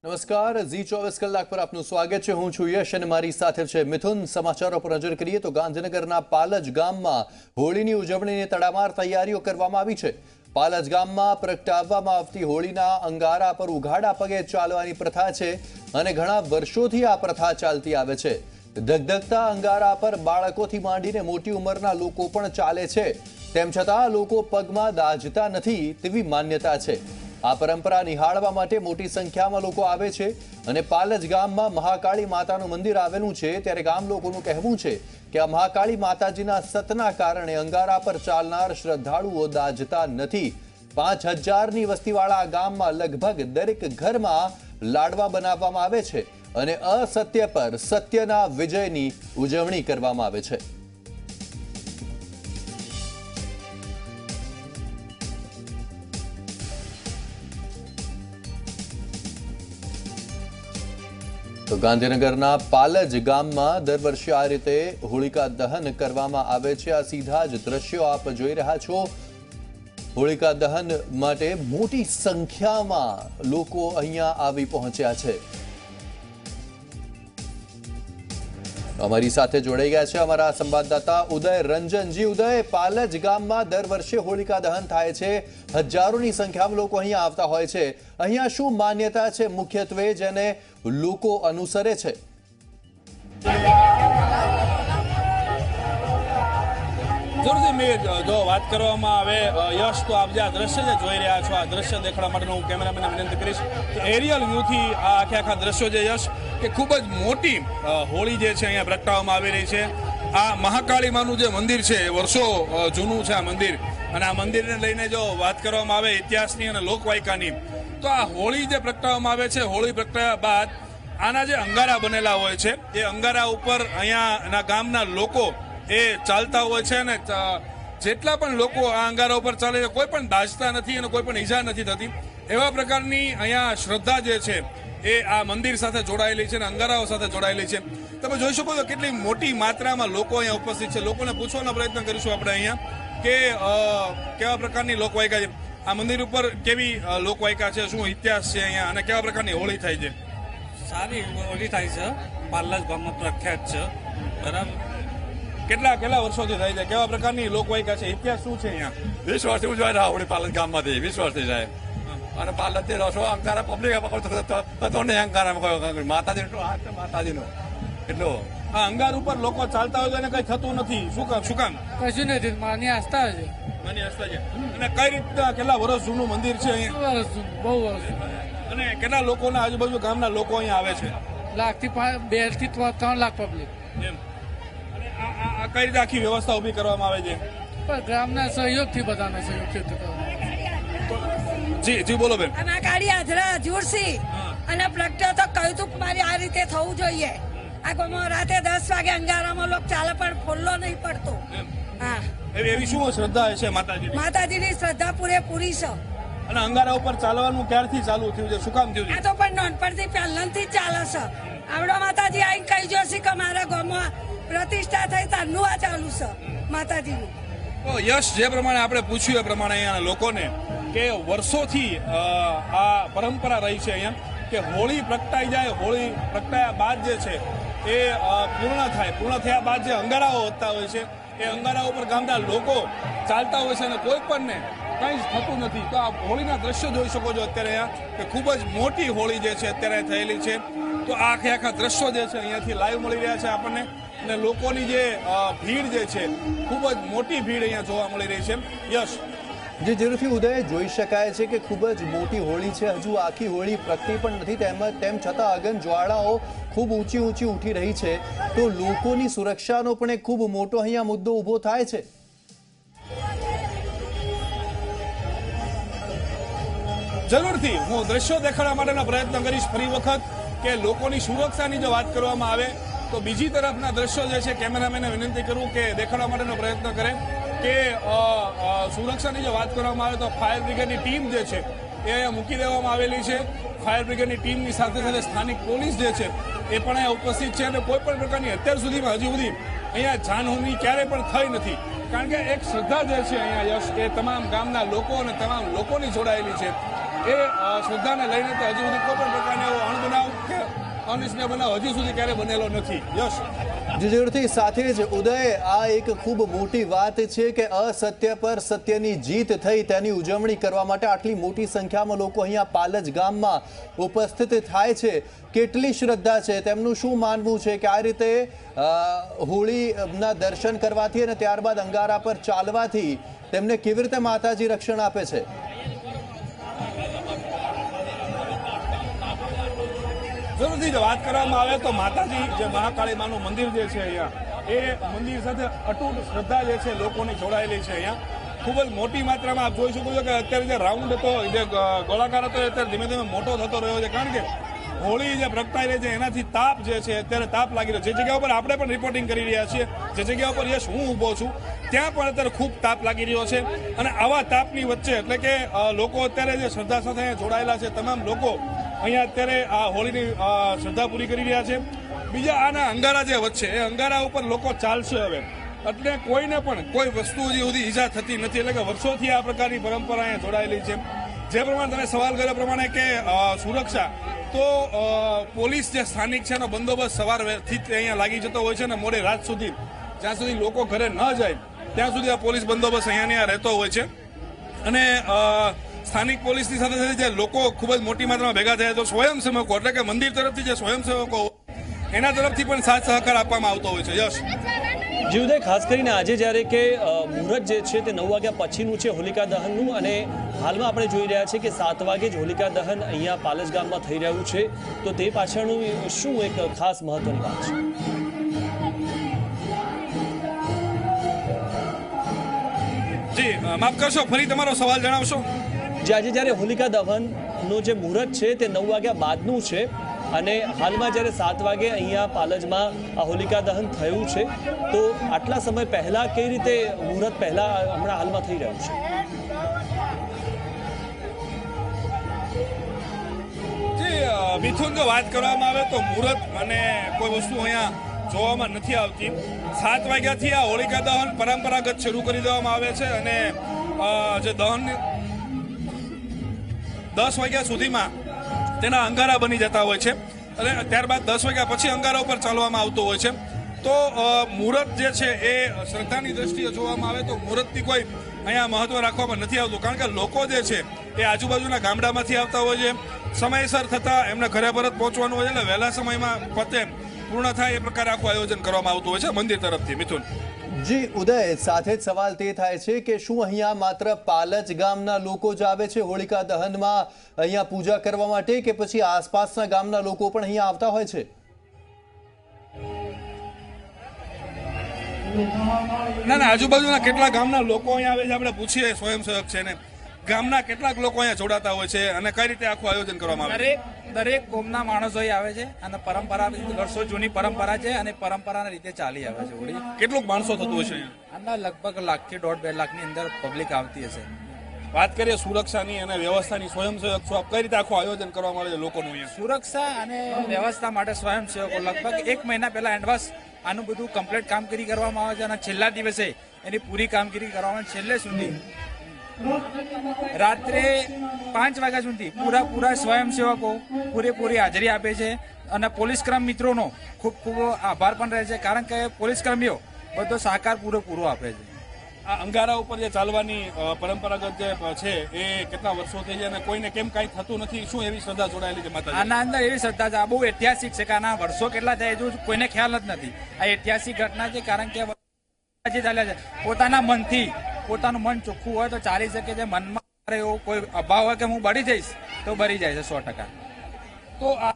નમસ્કાર ઝી 24 કલાક પર આપનું સ્વાગત છે। હું છું યશ અને મારી સાથે છે મિથુન। સમાચારો પર નજર કરીએ તો ગાંધીનગરના પાલજ ગામમાં હોળીની ઉજવણીની તડામાર તૈયારીઓ કરવામાં આવી છે। પાલજ ગામમાં પ્રગટાવવામાં આવતી હોળીના અંગારા પર ઉઘાડા પગે ચાલવાની પ્રથા છે અને ઘણા વર્ષોથી આ પ્રથા ચાલતી આવે છે। ધગધગતા અંગારા પર બાળકોથી માંડીને મોટી ઉંમરના લોકો પણ ચાલે છે। તેમ છતાં લોકો પગમાં દાઝતા નથી તેવી માન્યતા છે। આ પરંપરા નિહાળવા માટે મોટી સંખ્યામાં લોકો આવે છે અને પાલજ ગામમાં મહાકાળી માતાનું મંદિર આવેલું છે ત્યારે ગામ લોકોનું કહેવું છે કે આ મહાકાળી માતાજીના સતના કારણે અંગારા પર ચાલનાર શ્રદ્ધાળુઓ દાઝતા નથી। 5000ની વસ્તીવાળા આ ગામમાં લગભગ દરેક ઘરમાં લાડવા બનાવવામાં આવે છે અને અસત્ય પર સત્યના વિજયની ઉજવણી કરવામાં આવે છે। તો ગાંધીનગરના પાલજ ગામમાં દર વર્ષે આ રીતે હોળિકા દહન કરવામાં આવે છે। આ સીધા જ દ્રશ્યો આપ જોઈ રહ્યા છો। હોળિકા દહન માટે મોટી સંખ્યામાં લોકો અહીંયા આવી પહોંચ્યા છે। અમારી સાથે જોડાઈ ગયા છે અમારા સંવાદદાતા ઉદય રંજનજી। ઉદય, પાલજ ગામમાં દર વર્ષે હોળિકા દહન થાય છે, હજારોની સંખ્યામાં લોકો અહીંયા આવતા હોય છે। અહીંયા શું માન્યતા છે મુખ્યત્વે જેને લોકો અનુસરે છે? જરૂરથી મેં જો વાત કરવામાં આવે યશ, તો આપ જે આ દ્રશ્ય જે જોઈ રહ્યા છો, આ દ્રશ્ય દેખાડવા માટે હું કેમેરામેનને વિનંતી કરીશ કે એરિયલ વ્યૂથી આ આખા દ્રશ્યો જે યશ કે ખૂબ જ મોટી હોળી જે છે અહીંયા પ્રગટાવવામાં આવી રહી છે। આ મહાકાળી માનું જે મંદિર છે એ વર્ષો જૂનું છે આ મંદિર, અને આ મંદિરને લઈને જો વાત કરવામાં આવે ઇતિહાસની અને લોકવાયકાની, તો આ હોળી જે પ્રગટાવવામાં આવે છે, હોળી પ્રગટાવ્યા બાદ આના જે અંગારા બનેલા હોય છે એ અંગારા ઉપર અહીંયાના ગામના લોકો એ ચાલતા હોય છે અને જેટલા પણ લોકો આ અંગારા ઉપર ચાલે છે કોઈ પણ દાઝતા નથી અને કોઈ પણ ઈજા નથી થતી। એવા પ્રકારની અહીંયા શ્રદ્ધા જે છે એ આ મંદિર સાથે જોડાયેલી છે અને અંગારાઓ સાથે જોડાયેલી છે। તમે જોઈ શકો છો કેટલી મોટી માત્રામાં લોકો અહીંયા ઉપસ્થિત છે। લોકોને પૂછવાનો પ્રયત્ન કરીશું આપણે અહીંયા કે કેવા પ્રકારની લોકવાયકા છે, આ મંદિર ઉપર કેવી લોકવાયકા છે, શું ઇતિહાસ છે અહીંયા અને કેવા પ્રકારની હોળી થાય છે? સારી હોળી થાય છે, પાલજ ગામમાં પ્રખ્યાત છે, બરાબર। કેટલા વર્ષોથી થાય છે, કેવા પ્રકારની લોકવાયકા છે, ઇતિહાસ શું છે અહીંયા? 20 વર્ષથી ઉજવાય રહ્યા હોળી પાલજ ગામમાંથી, 20 વર્ષથી જાય અને પાલજથી રસો અંગારા પબ્લિક અંગારા માતાજીનો એટલો આ અંગાર ઉપર લોકો ચાલતા હોય અને કઈ થતું નથી, શું કામ? કશું નથી, માની આસ્થા છે, માની આસ્થા છે। અને કઈ રીતના કેટલા વર્ષ જૂનું મંદિર છે અહીંયા? બહુ વર્ષ। અને કેટલા લોકોના આજુબાજુ ગામના લોકો અહીંયા આવે છે? 2 થી 3 લાખ પબ્લિક એમ। અને આ કઈ રીતે આખી વ્યવસ્થા ઊભી કરવામાં આવે છે? પણ ગામના સહયોગથી, બધાના સહયોગથી। જી બોલો બેન। અને ગાડી હાજરા હજુરસી અને પ્રગટ્યો તો કહ્યું તું મારી આ રીતે થવું જોઈએ। આ ગામમાં રાતે 10 વાગે અંગારામાં લોકો ચાલે પણ ખોલ્લો નહીં પડતો। હા, એવી શું શ્રદ્ધા છે માતાજીની? માતાજીની શ્રદ્ધા પૂરેપૂરી છે। અને અંગારા ઉપર ચાલવાનું ક્યારથી ચાલુ થયું છે, શું કામ થયું છે? આ તો પણ નાનપણથી પહેલાથી જ ચાલે છે। આવડો માતાજી આવીને કહી જોશે કે મારા ગામમાં પ્રતિષ્ઠા થઈ તારનું આ ચાલુ છે માતાજીનું। તો યશ, જે પ્રમાણે આપણે પૂછ્યું એ પ્રમાણે અહીંયાના લોકોને કે વર્ષોથી આ પરંપરા રહી છે અહીંયા કે હોળી પ્રગટાઈ જાય, હોળી પ્રગટાયા બાદ જે છે એ પૂર્ણ થયા બાદ જે અંગારાઓ વધતા હોય છે એ અંગારા ઉપર ગામના લોકો ચાલતા હોય છે અને કોઈ પણને કંઈ જ થતું નથી। તો આ હોળીના દ્રશ્યો જોઈ શકો છો અત્યારે અહીંયા કે ખૂબ જ મોટી હોળી જે છે અત્યારે થયેલી છે। તો આ આખા દ્રશ્યો જે છે અહીંયાથી લાઈવ મળી રહ્યા છે આપણને, અને લોકોની જે ભીડ જે છે ખૂબ જ મોટી ભીડ અહીંયા જોવા મળી રહી છે। યશ, જે જરૂરથી ઉદય જોઈ શકાય છે કે ખૂબ જ મોટી હોળી છે, હજુ આખી હોળી પ્રગટી પણ નથી, તેમ છતાં અગન જ્વાળાઓ ખૂબ ઊંચી ઉઠી રહી છે। તો લોકોની સુરક્ષાનો પણ એક ખૂબ મોટો અહીંયા મુદ્દો ઊભો થાય છે। જરૂરથી હું દ્રશ્યો દેખાડવા માટેનો પ્રયત્ન કરીશ ફરી વખત કે લોકોની સુરક્ષાની જો વાત કરવામાં આવે તો બીજી તરફના દ્રશ્યો જે છે કેમેરામેનને વિનંતી કરું કે દેખાડવા માટેનો પ્રયત્ન કરે કે સુરક્ષાની જો વાત કરવામાં આવે તો ફાયર બ્રિગેડની ટીમ જે છે એ અહીંયા મૂકી દેવામાં આવેલી છે। ફાયર બ્રિગેડની ટીમની સાથે સ્થાનિક પોલીસ જે છે એ પણ અહીંયા ઉપસ્થિત છે અને કોઈ પણ પ્રકારની અત્યાર સુધીમાં હજુ સુધી અહીંયા જાનહાનિ ક્યારેય પણ થઈ નથી, કારણ કે એક શ્રદ્ધા જે છે અહીંયા યશ એ તમામ ગામના લોકો અને તમામ લોકોની જોડાયેલી છે। એ શ્રદ્ધાને લઈને હજુ સુધી કોઈ પણ પ્રકારની અનિચ્છનીય બનાવ હજી સુધી ક્યારે બનેલો નથી. યશ. જરૂરથી સાથે જ ઉદય, આ એક ખૂબ મોટી વાત છે કે અસત્ય પર સત્યની જીત થઈ તેની ઉજવણી કરવા માટે આટલી મોટી સંખ્યામાં લોકો અહીંયા પાલજ ગામમાં ઉપસ્થિત થાય છે. કેટલી શ્રદ્ધા છે, તેમનું શું માનવું છે કે આ રીતે હોળીના દર્શન કરવાથી અને ત્યારબાદ અંગારા પર ચાલવાથી તેમને કેવી રીતે માતાજી રક્ષણ આપે છે? જરૂરથી જો વાત કરવામાં આવે તો માતાજી જે મહાકાળી માનું મંદિર જે છે અહીંયા, એ મંદિર સાથે અતૂટ શ્રદ્ધા જે છે લોકોની જોડાયેલી છે. અહીંયા ખૂબ જ મોટી માત્રામાં આપ જોઈ શકો છો કે અત્યારે જે રાઉન્ડ હતો, જે ગોળાકાર હતો, અત્યારે ધીમે ધીમે મોટો થતો રહ્યો છે. કારણ કે હોળી જે પ્રગટાઈ રહી છે એનાથી તાપ જે છે અત્યારે તાપ લાગી રહ્યો છે. જે જગ્યા ઉપર આપણે પણ રિપોર્ટિંગ કરી રહ્યા છીએ, જે જગ્યા ઉપર યશ હું ઊભો છું, ત્યાં પણ અત્યારે ખૂબ તાપ લાગી રહ્યો છે. અને આવા તાપની વચ્ચે એટલે કે લોકો અત્યારે જે શ્રદ્ધા સાથે જોડાયેલા છે, તમામ લોકો અહીંયા અત્યારે આ હોળીની શ્રદ્ધા પૂરી કરી રહ્યા છે. બીજા આના અંગારા જે વચ્ચે, એ અંગારા ઉપર લોકો ચાલશે હવે, એટલે કોઈને પણ કોઈ વસ્તુ સુધી ઈજા થતી નથી. એટલે કે વર્ષોથી આ પ્રકારની પરંપરા અહીંયા જોડાયેલી છે. જે પ્રમાણે તમે સવાલ કર્યો પ્રમાણે કે સુરક્ષા, તો પોલીસ જે સ્થાનિક છે એનો બંદોબસ્ત સવારથી જ અહીંયા લાગી જતો હોય છે અને મોડી રાત સુધી, જ્યાં સુધી લોકો ઘરે ન જાય ત્યાં સુધી આ પોલીસ બંદોબસ્ત અહીંયા રહેતો હોય છે. અને સ્થાનિક પોલીસની સાથે સાથે જે લોકો ખૂબ જ મોટી માત્રામાં ભેગા થયા, તો સ્વયંસેવકો એટલે કે મંદિર તરફથી જે સ્વયંસેવકો એના તરફથી પણ સાથ સહકાર આપવામાં આવતો હોય છે. યશ. જીવદય, ખાસ કરીને આજે જ્યારે કે મુહૂર્ત જે છે તે 9 વાગ્યા પછીનું છે હોલિકા દહનનું, અને હાલમાં આપણે જોઈ રહ્યા છીએ કે 7 વાગે જ હોલિકા દહન અહીંયા પાલજ ગામમાં થઈ રહ્યું છે. તો તે પાછળનું શું એક ખાસ મહત્વની વાત છે? જી માફ કરશો, ફરી તમારો સવાલ જણાવશો? જે આજે જ્યારે હોલિકા દહનનું જે મુહૂર્ત છે તે 9 વાગ્યા બાદનું છે, અને હાલમાં જ્યારે 7 વાગે અહીંયા પાલજમાં આ હોલિકા દહન થયું છે, તો આટલા સમય પહેલા કઈ રીતે મુહૂર્ત પહેલા હમણાં હાલમાં થઈ રહ્યું છે? જી મિથુન, જો વાત કરવામાં આવે તો મુહૂર્ત અને કોઈ વસ્તુ અહીંયા જોવામાં નથી આવતી. 7 વાગ્યાથી આ હોલિકા દહન પરંપરાગત શરૂ કરી દેવામાં આવે છે, અને જે દહન 10 વાગ્યા સુધીમાં તેના અંગારા બની જતા હોય છે, અને ત્યારબાદ 10 વાગ્યા પછી અંગારા ઉપર ચાલવામાં આવતું હોય છે. તો મુહૂર્ત જે છે એ શ્રદ્ધાની દ્રષ્ટિએ જોવામાં આવે તો મુહૂર્તથી કોઈ અહીંયા મહત્વ રાખવામાં નથી આવતું. કારણ કે લોકો જે છે એ આજુબાજુના ગામડામાંથી આવતા હોય છે, સમયસર થતાં એમને ઘરે પરત પહોંચવાનું હોય છે, એટલે વહેલા સમયમાં પતે પૂર્ણ થાય એ પ્રકારે આખું આયોજન કરવામાં આવતું હોય છે મંદિર તરફથી. મિથુન. જી ઉદય, સાથે જ સવાલ તે થાય છે કે શું અહીંયા માત્ર પાલજ ગામના લોકો જ આવે છે હોલિકા દહનમાં અહીંયા પૂજા કરવા માટે, કે પછી આસપાસના ગામના લોકો પણ અહીંયા આવતા હોય છે? ના, આજુબાજુના કેટલા ગામના લોકો અહીંયા આવે છે આપણે પૂછીએ. સ્વયંસેવક છે ને ગામના કેટલાક લોકો અહીંયા જોડાતા હોય છે, અને કઈ રીતે આખું આયોજન કરવામાં આવે? દરેક કોમના માણસો અહીં આવે છે, અને પરંપરા વર્ષો જૂની પરંપરા છે, અને પરંપરાના રીતે ચાલી આવે છે હોળી. કેટલુંક માણસો થતું હોય છે અહીંયા? આના લગભગ 1 લાખ થી 1.5-2 લાખની અંદર પબ્લિક આવતી હશે. વાત કરીએ સુરક્ષાની અને વ્યવસ્થાની, સ્વયંસેવક છો આપ, કઈ રીતે આખું આયોજન કરવામાં આવે છે લોકોનું અહીંયા? સુરક્ષા અને વ્યવસ્થા માટે સ્વયંસેવકો લગભગ 1 મહિના પહેલા એડવાન્સ આનું બધું કમ્પ્લીટ કામગીરી કરવામાં આવે છે, અને છેલ્લા દિવસે એની પૂરી કામગીરી કરવામાં છેલ્લે સુધી રાત્રે 5 વાગ્યા સુધી પૂરા સ્વયંસેવકો પૂરેપૂરી હાજરી આપે છે. અને પોલીસ કર્મી મિત્રોનો ખૂબ ખૂબ આભાર પણ રહે છે, કારણ કે પોલીસ કર્મીઓ બધો સહકાર પૂરો આપે છે. આ અંગારા ઉપર જે ચાલવાની પરંપરાગત જે છે એ કેટલા વર્ષોથી છે, અને કોઈને કેમ કાંઈ થતું નથી? શું એવી શ્રદ્ધા જોડાયેલી છે માતાજી? આના અંદર એવી શ્રદ્ધા છે, આ બહુ ઐતિહાસિક છે કે આના વર્ષો કેટલા થયા હજુ કોઈને ખ્યાલ જ નથી. આ ઐતિહાસિક ઘટના છે, કારણ કે ચાલ્યા છે પોતાના મનથી, પોતાનું મન ચોખ્ખું હોય તો ચાલી શકે છે. મનમાં એવો કોઈ અભાવ હોય કે હું બળી જઈશ તો બળી જાય છે 100%. તો આ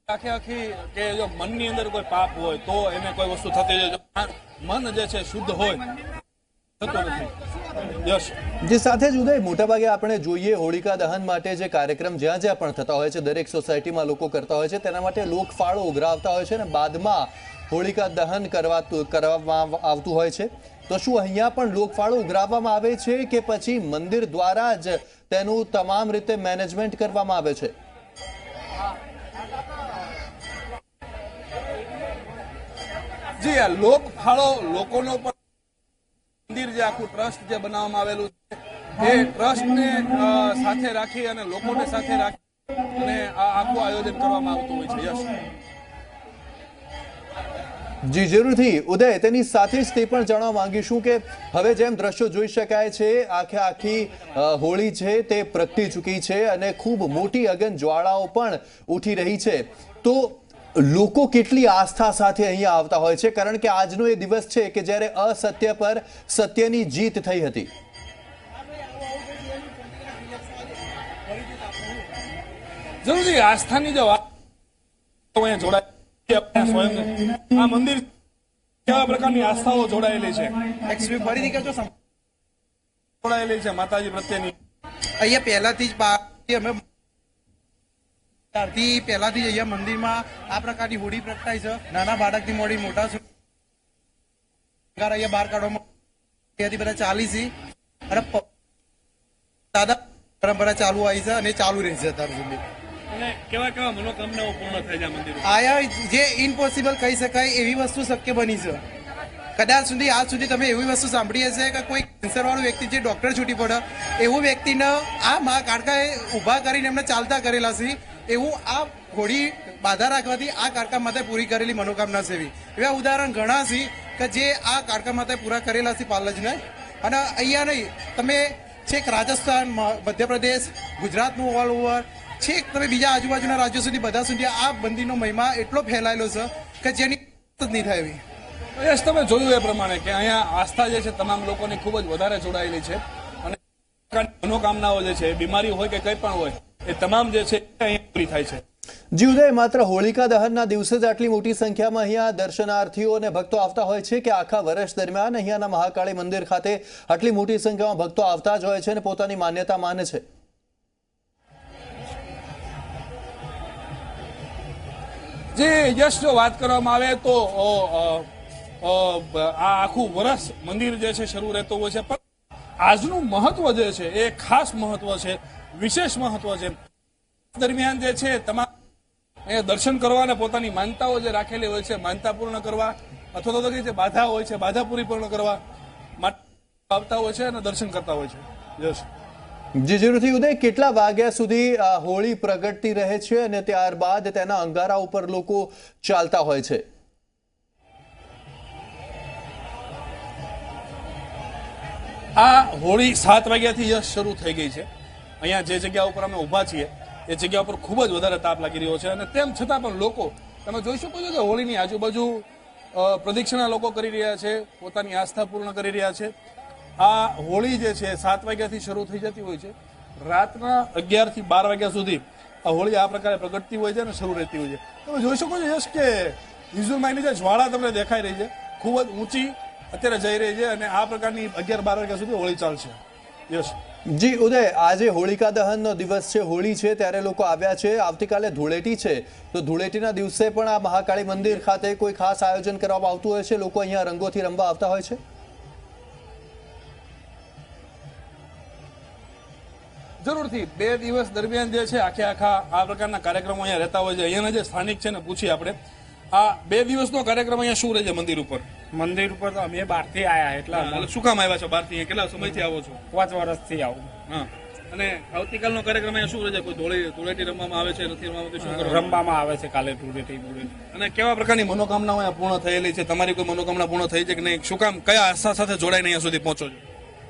આખી કે જો મનની અંદર કોઈ પાપ હોય તો એને કોઈ વસ્તુ થતી હોય, મન જે છે શુદ્ધ હોય થતો નથી. યશ. જે સાથે જ ઉદય, મોટાભાગે આપણે જોઈએ હોળિકા દહન માટે જે કાર્યક્રમ જ્યાં જ્યાં પણ થતા હોય છે, દરેક સોસાયટીમાં લોકો કરતા હોય છે, તેના માટે લોકફાળો ઉઘરાવતા હોય છે, અને બાદમાં હોળિકા દહન કરવામાં આવતું હોય છે. તો શું અહીંયા પણ લોકફાળો ઉઘરાવવામાં આવે છે, કે પછી મંદિર દ્વારા જ તેનું તમામ રીતે મેનેજમેન્ટ કરવામાં આવે છે? જી, આ લોકફાળો લોકોનો પણ મંદિર જે આખું ટ્રસ્ટ જે બનાવવામાં આવેલું છે એ ટ્રસ્ટને સાથે રાખી અને લોકોને સાથે રાખી અને આ આખું આયોજન કરવામાં આવતું હોય છે. યશ, જી જરૂરથી ઉદય, તેની સાથે જ તે પણ જાણવા માંગીશું કે હવે જેમ દ્રશ્યો જોઈ શકાય છે, આખી હોળી છે તે પ્રગટી ચૂકી છે અને ખૂબ મોટી અગન જ્વાળાઓ પણ ઉઠી રહી છે. તો લોકો કેટલી આસ્થા સાથે અહીંયા આવતા હોય છે, કારણ કે આજનો એ દિવસ છે કે જ્યારે અસત્ય પર સત્યની જીત થઈ હતી. જરૂરથી આસ્થાની જો વાત અહીંયા જોડાય આ મંદિર કેવા પ્રકારની આસ્થાઓ જોડાયેલી છે, ફરીથી કહેજો. જોડાયેલી છે માતાજી પ્રત્યેની. અહીંયા પહેલાથી જ અમે પહેલાથી જ અહીંયા મંદિરમાં આ પ્રકારની હોળી પ્રગટાય છે. નાના બાળકથી મોડી મોટા અહીંયા બહાર કાઢવામાં ત્યાંથી બધા ચાલી છે અને દાદા પરંપરા ચાલુ આવી છે અને ચાલુ રહેશે અત્યાર સુધી. અને કેવા કેવા મનોકામનાઓ પૂર્ણ થાય છે મંદિર? આયા જે ઇમ્પોસિબલ કહી શકાય એવી વસ્તુ શક્ય બની છે. કદાચ સુધી આજ સુધી તમે એવી વસ્તુ સાંભળી હશે કે કોઈ કેન્સર વાળું વ્યક્તિ જે ડોક્ટર છૂટી પડે એવું વ્યક્તિને આ મા કાળકાએ ઊભા કરીને એમને ચાલતા કરેલા છે. એવું આ હોળી બાધા રાખવાથી આ કાળકા માતે પૂરી કરેલી મનોકામના છે. એવા ઉદાહરણ ઘણા છે કે જે આ કાળકા માતે પૂરા કરેલા છે પાલજને. અને અહીંયા નહીં, તમે છેક રાજસ્થાન, મધ્યપ્રદેશ, ગુજરાતનું ઓલ ઓવર, છેક તમે બીજા આજુબાજુના રાજ્યો સુધી બધા સુધી આ મંદિરનો મહિમા એટલો ફેલાયેલો છે કે જેની જ નહીં થાય એવી. યશ, તમે જોયું એ પ્રમાણે કે અહીંયા આસ્થા જે છે તમામ લોકોની ખૂબ જ વધારે જોડાયેલી છે અને મનોકામનાઓ જે છે, બીમારી હોય કે કંઈ પણ હોય, એ તમામ જે છે અહીંયા પૂરી થાય છે. જી ઉદય, માત્ર હોળિકા દહનના દિવસે જ આટલી મોટી સંખ્યામાં અહીંયા દર્શનાર્થીઓ અને ભક્તો આવતા હોય છે કે આખા વર્ષ દરમિયાન અહીંયાના મહાકાળી મંદિર ખાતે આટલી મોટી સંખ્યામાં ભક્તો આવતા જ હોય છે અને પોતાની માન્યતા માને છે? જે યશ, જો વાત કરવામાં આવે તો આ આખું વર્ષ મંદિર જે છે શરૂ રહેતું હોય છે, પણ આજનું મહત્વ જે છે એ ખાસ મહત્વ છે, વિશેષ મહત્વ છે. દરમિયાન જે છે તમામ દર્શન કરવા અને પોતાની માનતાઓ જે રાખેલી હોય છે માનતા પૂર્ણ કરવા અથવા તો જે બાધા હોય છે બાધા પૂરી પૂર્ણ કરવા માટે આવતા હોય છે અને દર્શન કરતા હોય છે. યશ, જી જરૂરથી ઉદય, કેટલા વાગ્યા સુધી આ હોળી પ્રગટતી રહે છે અને ત્યારબાદ તેના અંગારા ઉપર લોકો ચાલતા હોય છે? આ હોળી 7 વાગ્યાથી યશ શરૂ થઈ ગઈ છે. અહીંયા જે જગ્યા ઉપર અમે ઊભા છીએ એ જગ્યા ઉપર ખૂબ જ વધારે તાપ લાગી રહ્યો છે અને તેમ છતાં પણ લોકો, તમે જોઈ શકો છો કે હોળીની આજુબાજુ પ્રદક્ષિણા લોકો કરી રહ્યા છે, પોતાની આસ્થા પૂર્ણ કરી રહ્યા છે. આ હોળી જે છે 7 વાગ્યાથી શરૂ થઈ જતી હોય છે, રાતના 11 થી 12 વાગ્યા સુધી આ હોળી આ પ્રકારે પ્રગટતી હોય છે અને શરૂ રહેતી હોય છે. તમે જોઈ શકો છો યશ કે વિઝુઅલમાં એની જે જ્વાળા તમને દેખાઈ રહી છે ખૂબ જ ઊંચી અત્યારે જઈ રહી છે અને આ પ્રકારની 11-12 વાગ્યા સુધી હોળી ચાલશે. યશ, જી ઉદય, આજે હોળિકા દહનનો દિવસ છે, હોળી છે, ત્યારે લોકો આવ્યા છે. આવતીકાલે ધૂળેટી છે, તો ધૂળેટીના દિવસે પણ આ મહાકાળી મંદિર ખાતે કોઈ ખાસ આયોજન કરવામાં આવતું હોય છે? લોકો અહીંયા રંગોથી રમવા આવતા હોય છે? જરૂરથી 2 દિવસ દરમિયાન જે છે આખા આ પ્રકારના કાર્યક્રમો અહીંયા રહેતા હોય છે. અહીંયાના જે સ્થાનિક છે ને પૂછીએ આપણે, આ 2 દિવસનો કાર્યક્રમ અહીંયા શું રહે છે મંદિર ઉપર? મંદિર ઉપર તો અમે બહારથી આવ્યા એટલે શું કામ આવ્યા છો બહારથી? કેટલા સમયથી આવો છો? 5 વર્ષથી આવું. હા, અને આવતીકાલનો કાર્યક્રમ અહીંયા શું રહે છે? કોઈ ધૂળેટી રમવામાં આવે છે, નથી રમવામાં આવતી? શું કરો? રમવામાં આવે છે કાલે ધૂળેટી. અને કેવા પ્રકારની મનોકામનાઓ અહીંયા પૂર્ણ થયેલી છે? તમારી કોઈ મનોકામના પૂર્ણ થઈ છે કે નહીં? શું કામ, કયા આસ્થા સાથે જોડાઈને અહીંયા સુધી પહોંચો છો?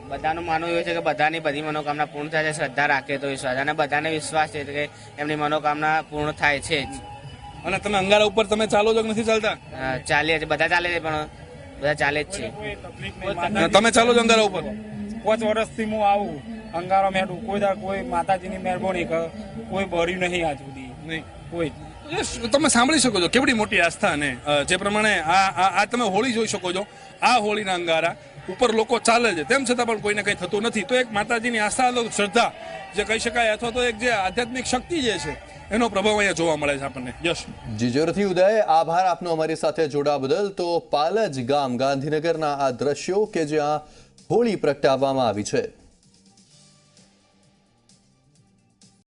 બધાનું માનવું એવું છે કે બધાની બધી મનોકામના પૂર્ણ થાય છે, શ્રદ્ધા રાખે તો વિશ્વાસ, અને બધાને વિશ્વાસ છે કે એમની મનોકામના પૂર્ણ થાય છે જ. અને તમે અંગારા ઉપર તમે ચાલો છો કે નથી ચાલતા? ચાલીએ છીએ, બધા ચાલે છે, પણ બધા ચાલે જ છે. અને તમે ચાલો છો અંગારા ઉપર? 5 વર્ષથી હું આવું અંગારો મેળવું, કોઈ માતાજીની મહેરબાની કોઈ ભર્યું નહીં આજ સુધી, નહીં કોઈ. તમે સાંભળી શકો છો કેવડી મોટી આસ્થા. અને જે પ્રમાણે આ તમે હોળી જોઈ શકો છો, આ હોળીના અંગારા ઉપર લોકો ચાલે છે, તેમ છતાં પણ કોઈને કંઈ થતું નથી. તો એક માતાજીની આસ્થા, શ્રદ્ધા જે કહી શકાય, અથવા તો એક જે આધ્યાત્મિક શક્તિ જે છે એનો પ્રભાવ અહીંયા જોવા મળે છે આપણને. યશ, જી જરૂરથી ઉદય, આભાર આપનો અમારી સાથે જોડાવા બદલ. તો પાલજ ગામ, ગાંધીનગરના આ દ્રશ્યો કે જ્યાં હોળી પ્રગટાવવામાં આવી છે.